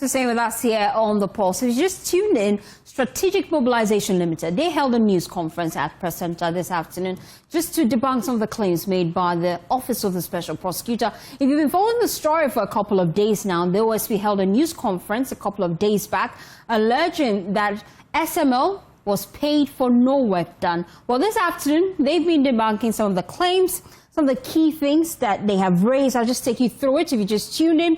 To stay with us here on the pulse, if you just tuned in, Strategic Mobilization Limited, they held a news conference at Press Center this afternoon just to debunk some of the claims made by the Office of the Special Prosecutor. If you've been following the story for a couple of days now, the OSP held a news conference a couple of days back alleging that SML was paid for no work done. Well, this afternoon, they've been debunking some of the claims, some of the key things that they have raised. I'll just take you through it if you just tuned in.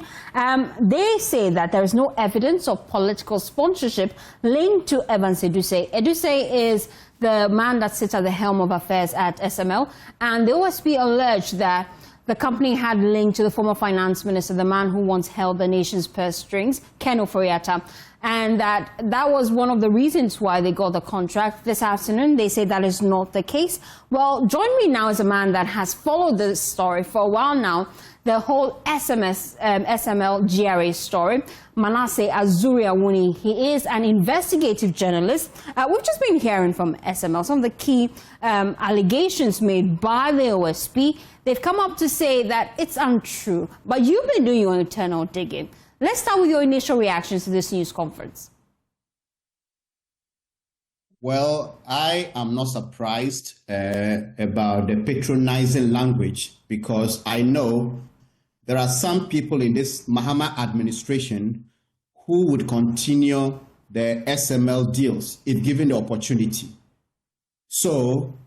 They say that there is no evidence of political sponsorship linked to Evans Edusei. Edusei is the man that sits at the helm of affairs at SML, and the OSP alleged that the company had linked to the former finance minister, the man who once held the nation's purse strings, Ken Ofori-Atta, and that was one of the reasons why they got the contract. This afternoon, they say that is not the case. Well, join me now is a man that has followed this story for a while now, the whole SML GRA story, Manasseh Azure Awuni. He is an investigative journalist. We've just been hearing from SML some of the key allegations made by the OSP. They've come up to say that it's untrue, but you've been doing your internal digging. Let's start with your initial reactions to this news conference. Well, I am not surprised about the patronizing language, because I know there are some people in this Mahama administration who would continue the SML deals if given the opportunity. So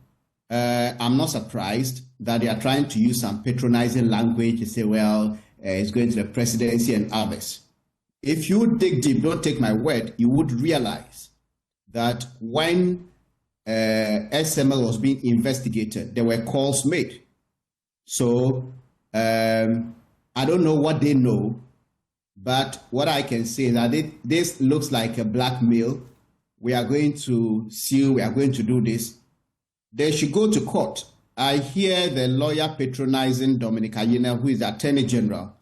I'm not surprised that they are trying to use some patronizing language to say, well, it's going to the presidency and others. If you dig deep, don't take my word, you would realize that when SML was being investigated, there were calls made. So I don't know what they know, but what I can say is that this looks like a blackmail. We are going to sue, we are going to do this. They should go to court. I hear the lawyer patronizing Dominic Ayine, who is the Attorney General.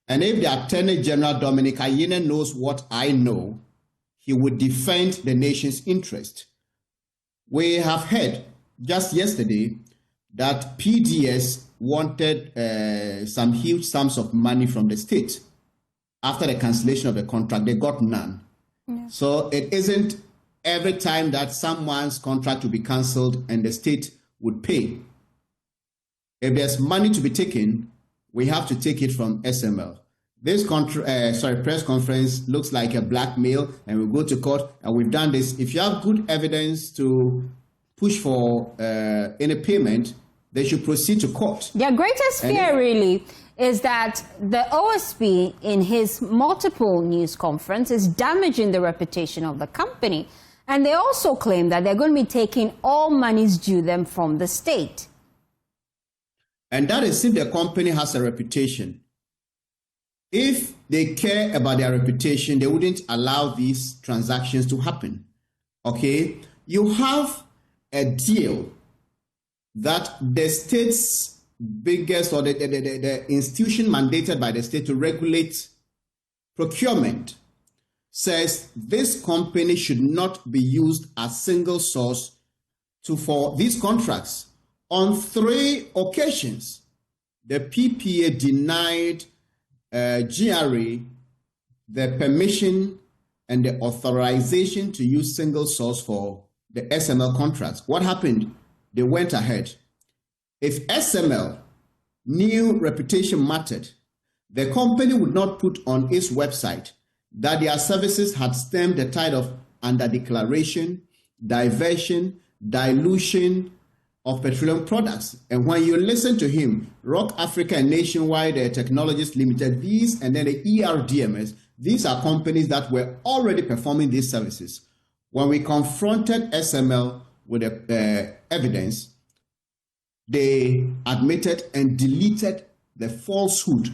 And if the Attorney General, Dominic Ayine, knows what I know, he would defend the nation's interest. We have heard just yesterday that PDS wanted some huge sums of money from the state. After the cancellation of the contract, they got none. Yeah. So it isn't every time that someone's contract will be cancelled and the state would pay. If there's money to be taken, we have to take it from SML. This press conference looks like a blackmail, and we'll go to court, and we've done this. If you have good evidence to push for any payment, they should proceed to court. Their greatest fear really is that the OSP, in his multiple news conference, is damaging the reputation of the company. And they also claim that they're going to be taking all monies due them from the state. And that is if the company has a reputation. If they care about their reputation, they wouldn't allow these transactions to happen. Okay? You have a deal that the state's biggest, or the institution mandated by the state to regulate procurement, says this company should not be used as single source for these contracts. On 3 occasions, the PPA denied GRA the permission and the authorization to use single source for the SML contracts. What happened? They went ahead. If SML knew reputation mattered, the company would not put on its website that their services had stemmed the tide of under-declaration, diversion, dilution of petroleum products. And when you listen to him, Rock Africa and Nationwide Technologies Limited, these, and then the ERDMS, these are companies that were already performing these services. When we confronted SML with the evidence, they admitted and deleted the falsehood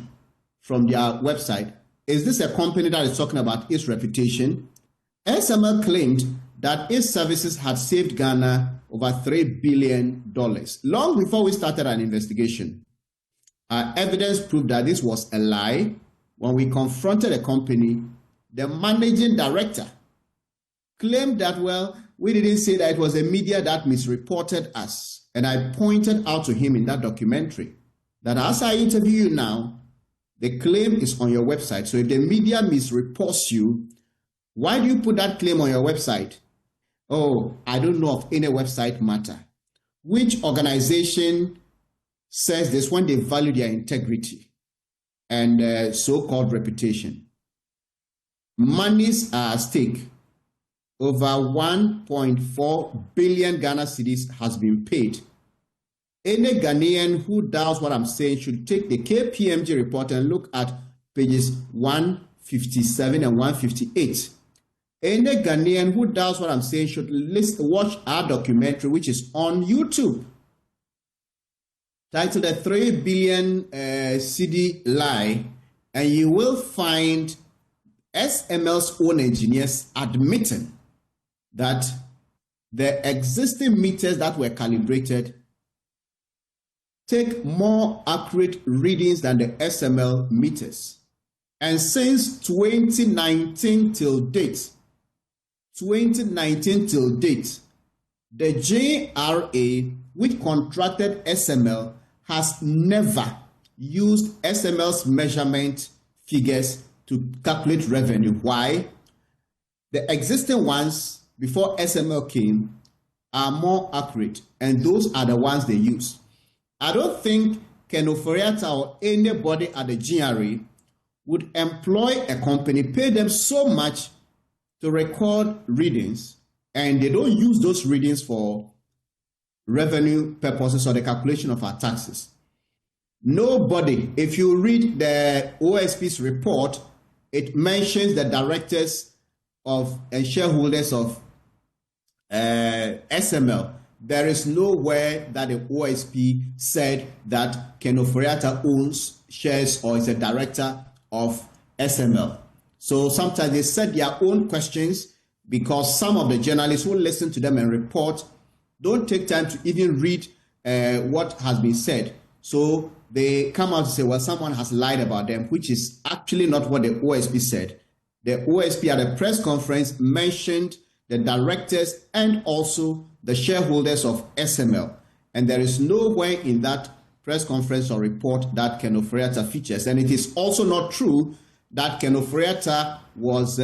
from their website. Is this a company that is talking about its reputation? SML claimed that its services had saved Ghana over $3 billion. Long before we started an investigation, evidence proved that this was a lie. When we confronted the company, the managing director claimed that, well, we didn't say that, it was the media that misreported us. And I pointed out to him in that documentary that as I interview you now, The claim is on your website. So if the media misreports you, why do you put that claim on your website? Oh, I don't know of any website matter. Which organization says this when they value their integrity and so-called reputation? Monies are at stake. Over 1.4 billion Ghana cedis has been paid. Any Ghanaian who doubts what I'm saying should take the KPMG report and look at pages 157 and 158. Any Ghanaian who doubts what I'm saying should watch our documentary, which is on YouTube, titled "A 3 billion CD Lie," and you will find SML's own engineers admitting that the existing meters that were calibrated take more accurate readings than the SML meters. And since 2019 till date, the JRA, which contracted SML, has never used SML's measurement figures to calculate revenue. Why? The existing ones before SML came are more accurate, and those are the ones they use. I don't think Ken Oforiatta or anybody at the GRA would employ a company, pay them so much to record readings, and they don't use those readings for revenue purposes or the calculation of our taxes. Nobody, if you read the OSP's report, it mentions the directors of and shareholders of SML. There is nowhere that the OSP said that Ken Oforiatta owns shares or is a director of SML. So sometimes they set their own questions because some of the journalists who listen to them and report don't take time to even read what has been said. So they come out and say, well, someone has lied about them, which is actually not what the OSP said. The OSP at a press conference mentioned the directors and also the shareholders of SML. And there is nowhere in that press conference or report that Ken Oforiatta features. And it is also not true that Ken Oforiatta was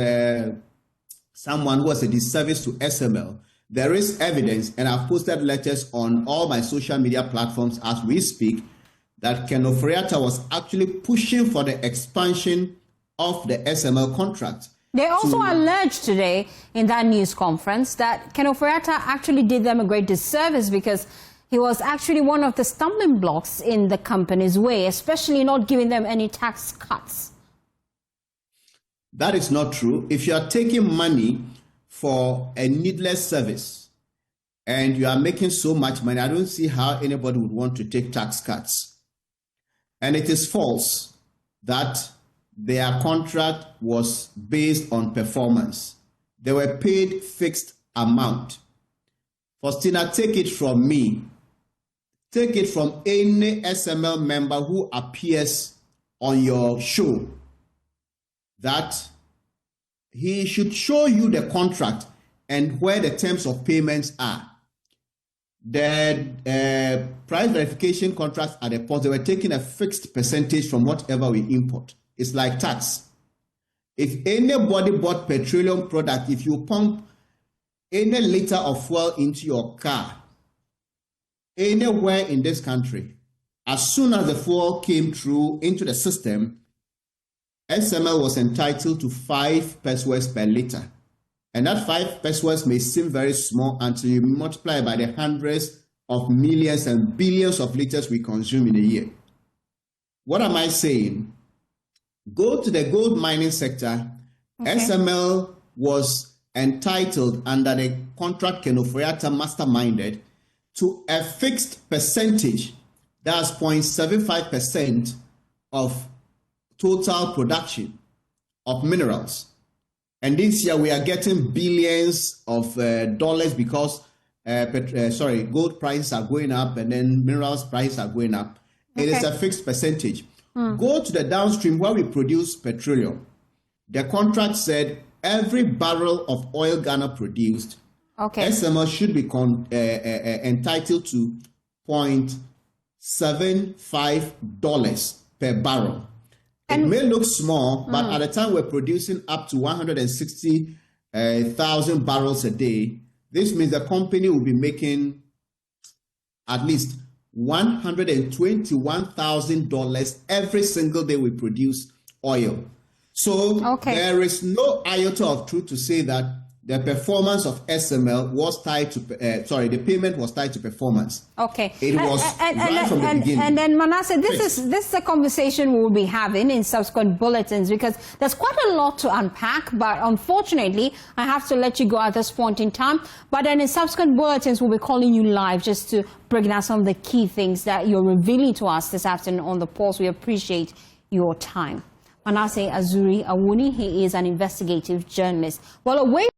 someone who was a disservice to SML. There is evidence, and I've posted letters on all my social media platforms as we speak, that Ken Oforiatta was actually pushing for the expansion of the SML contract. They also alleged today in that news conference that Ken Oforiatta actually did them a great disservice because he was actually one of the stumbling blocks in the company's way, especially not giving them any tax cuts. That is not true. If you are taking money for a needless service and you are making so much money, I don't see how anybody would want to take tax cuts. And it is false that their contract was based on performance. They were paid fixed amount. Faustina, take it from me. Take it from any SML member who appears on your show that he should show you the contract and where the terms of payments are. The price verification contracts at the port, they were taking a fixed percentage from whatever we import. It's like tax. If anybody bought petroleum product, if you pump any liter of fuel into your car, anywhere in this country, as soon as the fuel came through into the system, SML was entitled to 5 pesos per liter. And that 5 pesos may seem very small until you multiply by the hundreds of millions and billions of liters we consume in a year. What am I saying? Go to the gold mining sector. Okay. SML was entitled under the contract Ken Oforiatta masterminded to a fixed percentage, that's 0.75% of total production of minerals. And this year we are getting billions of dollars because gold prices are going up and then minerals prices are going up. Okay. It is a fixed percentage. Go to the downstream where we produce petroleum. The contract said every barrel of oil Ghana produced, okay, SML should be entitled to $0.75 per barrel. It may look small, but at the time we're producing up to 160,000 barrels a day. This means the company will be making at least $121,000 every single day we produce oil. So there is no iota of truth to say that the performance of SML was tied to, the payment was tied to performance. Okay. It was right from the beginning. And then, Manasseh, this is a conversation we'll be having in subsequent bulletins, because there's quite a lot to unpack, but unfortunately, I have to let you go at this point in time. But then in subsequent bulletins, we'll be calling you live just to bring down some of the key things that you're revealing to us this afternoon on the Pulse. We appreciate your time. Manasseh Azure Awuni, he is an investigative journalist. Well, away